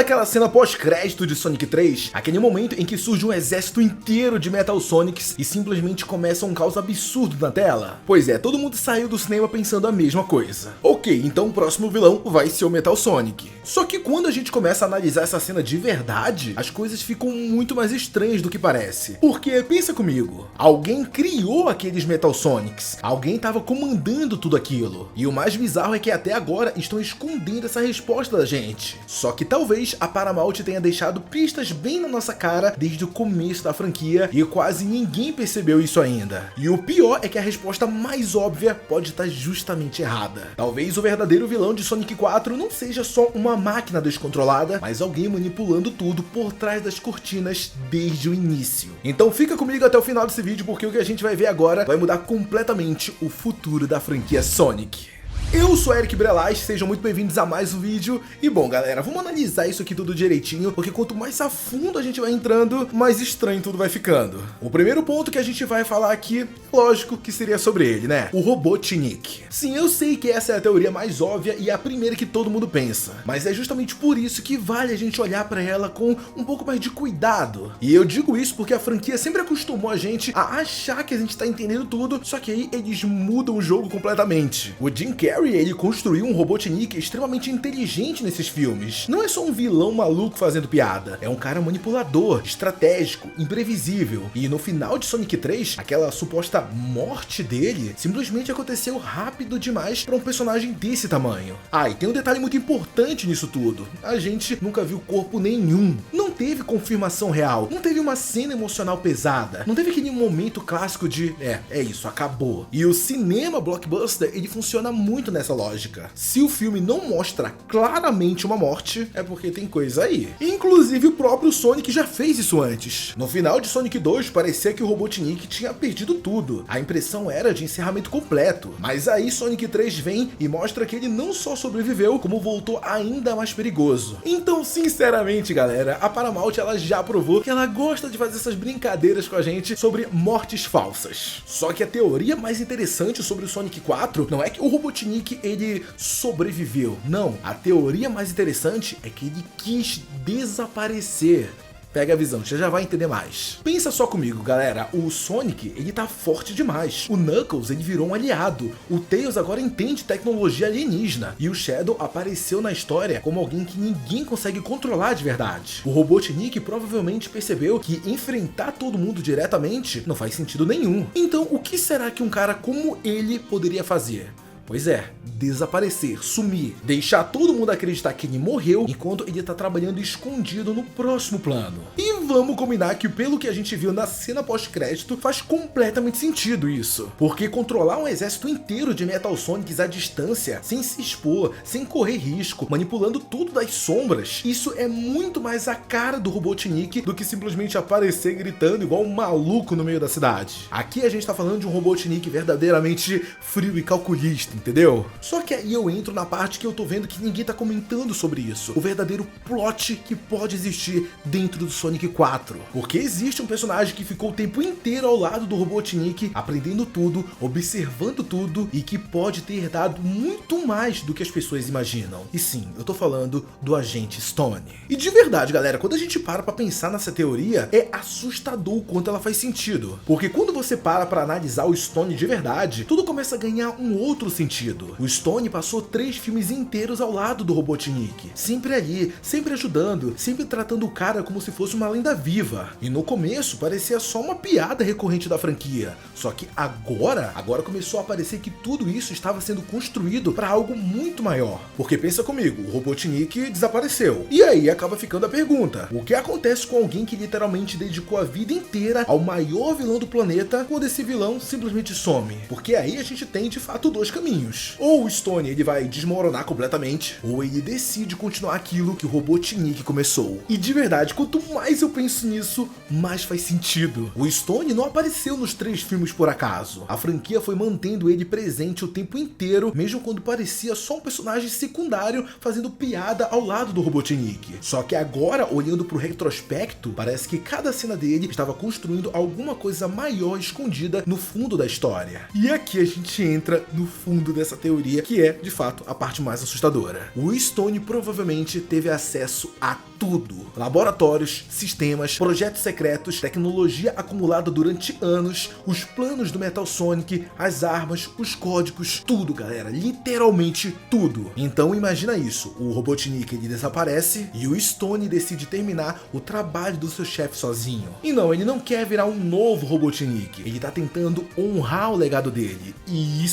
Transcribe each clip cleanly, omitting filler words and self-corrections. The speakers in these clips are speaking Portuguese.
aquela cena pós-crédito de Sonic 3? Aquele momento em que surge um exército inteiro de Metal Sonics e simplesmente começa um caos absurdo na tela? Pois é, todo mundo saiu do cinema pensando a mesma coisa. Ok, então o próximo vilão vai ser o Metal Sonic. Só que quando a gente começa a analisar essa cena de verdade, as coisas ficam muito mais estranhas do que parece. Porque, pensa comigo, alguém criou aqueles Metal Sonics, alguém estava comandando tudo aquilo. E o mais bizarro é que até agora estão escondendo essa resposta da gente. Só que talvez a Paramount tenha deixado pistas bem na nossa cara desde o começo da franquia e quase ninguém percebeu isso ainda. E o pior é que a resposta mais óbvia pode estar justamente errada. Talvez o verdadeiro vilão de Sonic 4 não seja só uma máquina descontrolada, mas alguém manipulando tudo por trás das cortinas desde o início. Então fica comigo até o final desse vídeo, porque o que a gente vai ver agora vai mudar completamente o futuro da franquia Sonic. Eu sou Eric Brelaz, sejam muito bem-vindos a mais um vídeo. E bom galera, vamos analisar isso aqui tudo direitinho, porque quanto mais a fundo a gente vai entrando, mais estranho tudo vai ficando. O primeiro ponto que a gente vai falar aqui, lógico que seria sobre ele, né? O Robotnik. Sim, eu sei que essa é a teoria mais óbvia e a primeira que todo mundo pensa, mas é justamente por isso que vale a gente olhar pra ela com um pouco mais de cuidado. E eu digo isso porque a franquia sempre acostumou a gente a achar que a gente tá entendendo tudo, só que aí eles mudam o jogo completamente. O Jim Carrey, ele construiu um Robotnik extremamente inteligente nesses filmes. Não é só um vilão maluco fazendo piada, é um cara manipulador, estratégico, imprevisível. E no final de Sonic 3, aquela suposta morte dele simplesmente aconteceu rápido demais para um personagem desse tamanho. Ah, e tem um detalhe muito importante nisso tudo: a gente nunca viu corpo nenhum. Não teve confirmação real, não teve uma cena emocional pesada, não teve aquele momento clássico de é isso, acabou. E o cinema blockbuster, ele funciona muito nessa lógica. Se o filme não mostra claramente uma morte, é porque tem coisa aí. Inclusive o próprio Sonic já fez isso antes. No final de Sonic 2, parecia que o Robotnik tinha perdido tudo. A impressão era de encerramento completo. Mas aí Sonic 3 vem e mostra que ele não só sobreviveu, como voltou ainda mais perigoso. Então, sinceramente, galera, a Paramount, ela já provou que ela gosta de fazer essas brincadeiras com a gente sobre mortes falsas. Só que a teoria mais interessante sobre o Sonic 4 não é que o Robotnik ele sobreviveu. Não, a teoria mais interessante é que ele quis desaparecer. Pega a visão, você já vai entender mais. Pensa só comigo, galera, o Sonic, ele tá forte demais. O Knuckles, ele virou um aliado. O Tails agora entende tecnologia alienígena. E o Shadow apareceu na história como alguém que ninguém consegue controlar de verdade. O Robotnik provavelmente percebeu que enfrentar todo mundo diretamente não faz sentido nenhum. Então, o que será que um cara como ele poderia fazer? Pois é, desaparecer, sumir, deixar todo mundo acreditar que ele morreu enquanto ele tá trabalhando escondido no próximo plano. E vamos combinar que pelo que a gente viu na cena pós-crédito, faz completamente sentido isso. Porque controlar um exército inteiro de Metal Sonics à distância, sem se expor, sem correr risco, manipulando tudo das sombras, isso é muito mais a cara do Robotnik do que simplesmente aparecer gritando igual um maluco no meio da cidade. Aqui a gente tá falando de um Robotnik verdadeiramente frio e calculista, entendeu? Só que aí eu entro na parte que eu tô vendo que ninguém tá comentando sobre isso. O verdadeiro plot que pode existir dentro do Sonic 4. Porque existe um personagem que ficou o tempo inteiro ao lado do Robotnik, aprendendo tudo, observando tudo e que pode ter dado muito mais do que as pessoas imaginam. E sim, eu tô falando do Agente Stone. E de verdade, galera, quando a gente para pra pensar nessa teoria, é assustador o quanto ela faz sentido. Porque quando você para pra analisar o Stone de verdade, tudo começa a ganhar um outro sentido. O Stone passou 3 filmes inteiros ao lado do Robotnik, sempre ali, sempre ajudando, sempre tratando o cara como se fosse uma lenda viva. E no começo parecia só uma piada recorrente da franquia, só que agora começou a parecer que tudo isso estava sendo construído para algo muito maior. Porque pensa comigo, o Robotnik desapareceu. E aí acaba ficando a pergunta: o que acontece com alguém que literalmente dedicou a vida inteira ao maior vilão do planeta quando esse vilão simplesmente some? Porque aí a gente tem de fato dois caminhos. Ou o Stone ele vai desmoronar completamente, ou ele decide continuar aquilo que o Robotnik começou. E de verdade, quanto mais eu penso nisso, mais faz sentido. O Stone não apareceu nos 3 filmes por acaso. A franquia foi mantendo ele presente o tempo inteiro, mesmo quando parecia só um personagem secundário fazendo piada ao lado do Robotnik. Só que agora, olhando pro retrospecto, parece que cada cena dele estava construindo alguma coisa maior escondida no fundo da história. E aqui a gente entra no fundo dessa teoria, que é, de fato, a parte mais assustadora. O Stone provavelmente teve acesso a tudo. Laboratórios, sistemas, projetos secretos, tecnologia acumulada durante anos, os planos do Metal Sonic, as armas, os códigos, tudo, galera, literalmente tudo. Então imagina isso, o Robotnik ele desaparece e o Stone decide terminar o trabalho do seu chefe sozinho. E não, ele não quer virar um novo Robotnik, ele tá tentando honrar o legado dele. E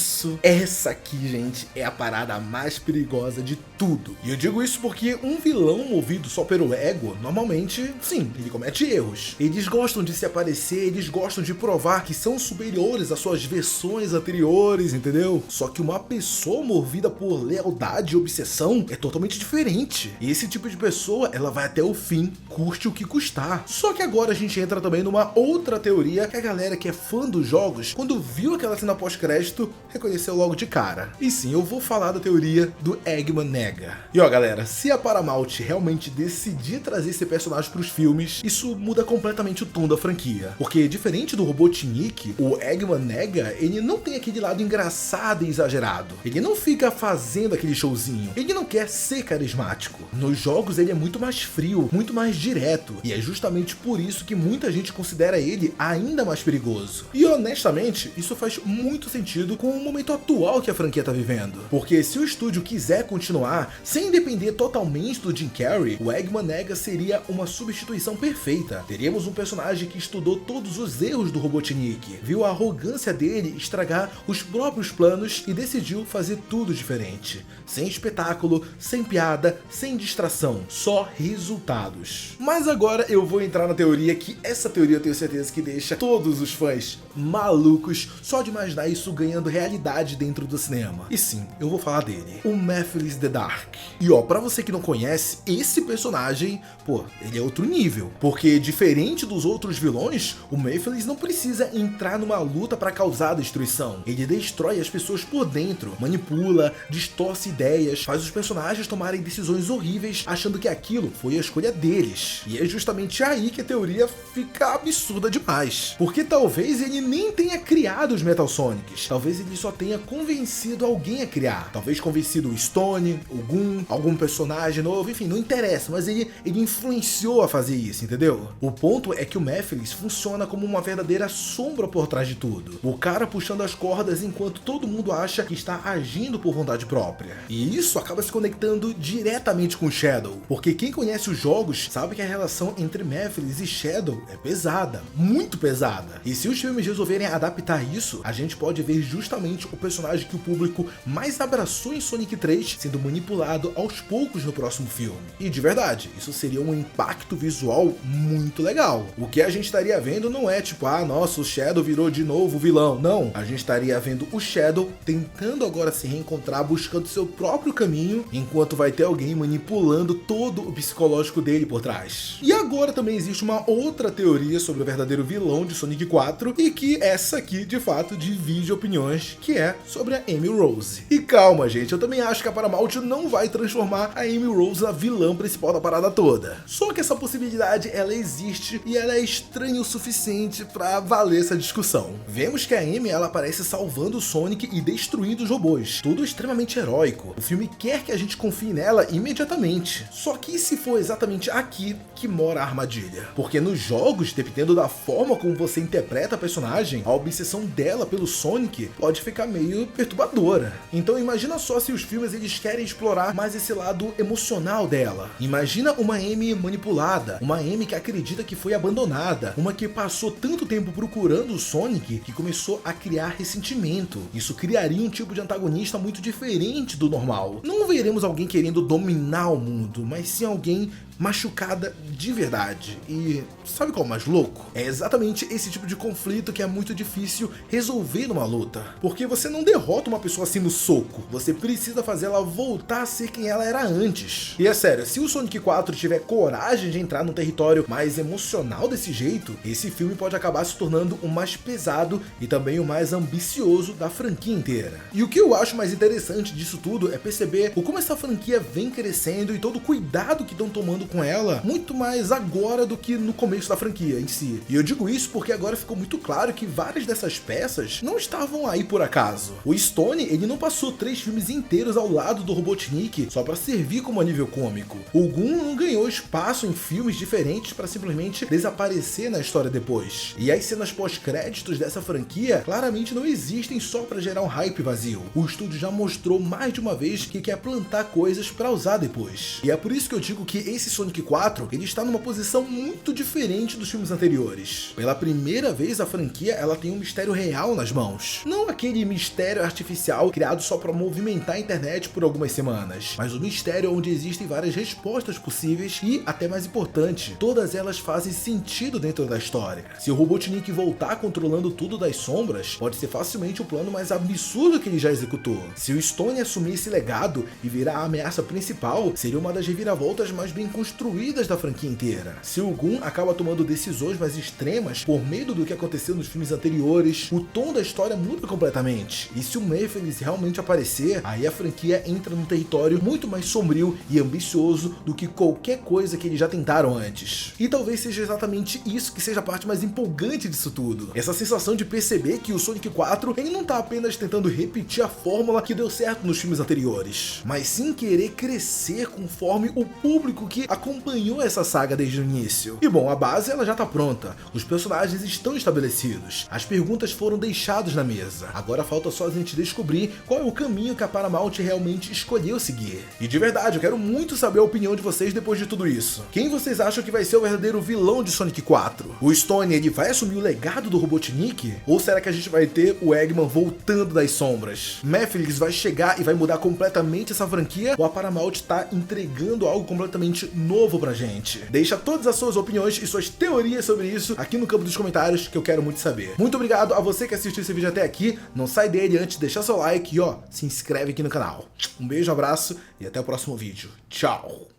essa aqui, gente, é a parada mais perigosa de tudo. E eu digo isso porque um vilão movido só pelo ego, normalmente, sim, ele comete erros. Eles gostam de se aparecer, eles gostam de provar que são superiores às suas versões anteriores, entendeu? Só que uma pessoa movida por lealdade e obsessão é totalmente diferente. E esse tipo de pessoa, ela vai até o fim, custe o que custar. Só que agora a gente entra também numa outra teoria que a galera que é fã dos jogos, quando viu aquela cena pós-crédito, reconheceu logo de cara. E sim, eu vou falar da teoria do Eggman Nega. E ó, galera, se a Paramount realmente decidir trazer esse personagem pros filmes, isso muda completamente o tom da franquia. Porque diferente do Robotnik, o Eggman Nega, ele não tem aquele lado engraçado e exagerado. Ele não fica fazendo aquele showzinho. Ele não quer ser carismático. Nos jogos ele é muito mais frio, muito mais direto. E é justamente por isso que muita gente considera ele ainda mais perigoso. E honestamente, isso faz muito sentido com o momento atual que a franquia tá vivendo. Porque se o estúdio quiser continuar, sem depender totalmente do Jim Carrey, o Eggman Nega seria uma substituição perfeita. Teríamos um personagem que estudou todos os erros do Robotnik, viu a arrogância dele estragar os próprios planos e decidiu fazer tudo diferente. Sem espetáculo, sem piada, sem distração, só resultados. Mas agora eu vou entrar na teoria que essa teoria eu tenho certeza que deixa todos os fãs malucos só de imaginar isso ganhando realidade dentro do cinema. E sim, eu vou falar dele, o Mephiles the Dark. E ó, pra você que não conhece, esse personagem, pô, ele é outro nível. Porque diferente dos outros vilões, o Mephiles não precisa entrar numa luta pra causar destruição. Ele destrói as pessoas por dentro, manipula, distorce ideias, faz os personagens tomarem decisões horríveis achando que aquilo foi a escolha deles. E é justamente aí que a teoria fica absurda demais. Porque talvez ele nem tenha criado os Metal Sonics, talvez ele só tenha convencido alguém a criar. Talvez convencido o Stone, o Gun, algum personagem novo, enfim, não interessa, mas ele influenciou a fazer isso, entendeu? O ponto é que o Mephiles funciona como uma verdadeira sombra por trás de tudo. O cara puxando as cordas enquanto todo mundo acha que está agindo por vontade própria. E isso acaba se conectando diretamente com Shadow, porque quem conhece os jogos sabe que a relação entre Mephiles e Shadow é pesada, muito pesada. E se os filmes resolverem adaptar isso, a gente pode ver justamente o personagem que o público mais abraçou em Sonic 3 sendo manipulado aos poucos no próximo filme. E de verdade, isso seria um impacto visual muito legal. O que a gente estaria vendo não é tipo, ah, nossa, o Shadow virou de novo o vilão. Não, a gente estaria vendo o Shadow tentando agora se reencontrar, buscando seu próprio caminho, enquanto vai ter alguém manipulando todo o psicológico dele por trás. E agora também existe uma outra teoria sobre o verdadeiro vilão de Sonic 4, e que essa aqui, de fato, divide opiniões, que é sobre a Amy Rose. E calma, gente, eu também acho que a Paramount não vai transformar a Amy Rose na vilã principal da parada toda. Só que essa possibilidade, ela existe e ela é estranha o suficiente pra valer essa discussão. Vemos que a Amy, ela aparece salvando o Sonic e destruindo os robôs. Tudo extremamente heróico. O filme quer que a gente confie nela imediatamente. Só que e se for exatamente aqui que mora a armadilha? Porque nos jogos, dependendo da forma como você interpreta a personagem, a obsessão dela pelo Sonic pode ficar meio perturbadora. Então imagina só se os filmes eles querem explorar mais esse lado emocional dela. Imagina uma Amy manipulada, uma Amy que acredita que foi abandonada, uma que passou tanto tempo procurando o Sonic que começou a criar ressentimento. Isso criaria um tipo de antagonista muito diferente do normal. Não veremos alguém querendo dominar o mundo, mas sim alguém machucada de verdade. E sabe qual é o mais louco? É exatamente esse tipo de conflito que é muito difícil resolver numa luta. Porque você não derrota uma pessoa assim no soco, você precisa fazer ela voltar a ser quem ela era antes. E é sério, se o Sonic 4 tiver coragem de entrar no território território mais emocional desse jeito, esse filme pode acabar se tornando o mais pesado e também o mais ambicioso da franquia inteira. E o que eu acho mais interessante disso tudo é perceber o como essa franquia vem crescendo e todo o cuidado que estão tomando com ela, muito mais agora do que no começo da franquia em si. E eu digo isso porque agora ficou muito claro que várias dessas peças não estavam aí por acaso. O Stone, ele não passou 3 filmes inteiros ao lado do Robotnik só para servir como alívio cômico. O Gun não ganhou espaço em filmes diferentes para simplesmente desaparecer na história depois. E as cenas pós-créditos dessa franquia claramente não existem só para gerar um hype vazio. O estúdio já mostrou mais de uma vez que quer plantar coisas para usar depois. E é por isso que eu digo que esse Sonic 4, ele está numa posição muito diferente dos filmes anteriores. Pela primeira vez a franquia, ela tem um mistério real nas mãos. Não aquele mistério artificial criado só para movimentar a internet por algumas semanas, mas o mistério onde existem várias respostas possíveis e, até mais importante, todas elas fazem sentido dentro da história. Se o Robotnik voltar controlando tudo das sombras, pode ser facilmente o plano mais absurdo que ele já executou. Se o Stone assumir esse legado e virar a ameaça principal, seria uma das reviravoltas mais bem construídas da franquia inteira. Se o Gun acaba tomando decisões mais extremas por medo do que aconteceu nos filmes anteriores, o tom da história muda completamente. E se o Mephiles realmente aparecer, aí a franquia entra num território muito mais sombrio e ambicioso do que qualquer coisa que eles já tentaram antes. E talvez seja exatamente isso que seja a parte mais empolgante disso tudo. Essa sensação de perceber que o Sonic 4, ele não tá apenas tentando repetir a fórmula que deu certo nos filmes anteriores, mas sim querer crescer conforme o público que acompanhou essa saga desde o início. E bom, a base ela já tá pronta, os personagens estão estabelecidos, as perguntas foram deixadas na mesa, agora falta só a gente descobrir qual é o caminho que a Paramount realmente escolheu seguir. E de verdade, eu quero muito saber a opinião de vocês depois de tudo isso. Quem vocês acham que vai ser o verdadeiro vilão de Sonic 4? O Stone, ele vai assumir o legado do Robotnik? Ou será que a gente vai ter o Eggman voltando das sombras? Mephiles vai chegar e vai mudar completamente essa franquia? Ou a Paramount tá entregando algo completamente novo pra gente? Deixa todas as suas opiniões e suas teorias sobre isso aqui no campo dos comentários, que eu quero muito saber. Muito obrigado a você que assistiu esse vídeo até aqui. Não sai dele antes de deixar seu like e ó, se inscreve aqui no canal. Um beijo, um abraço e até o próximo vídeo. Tchau!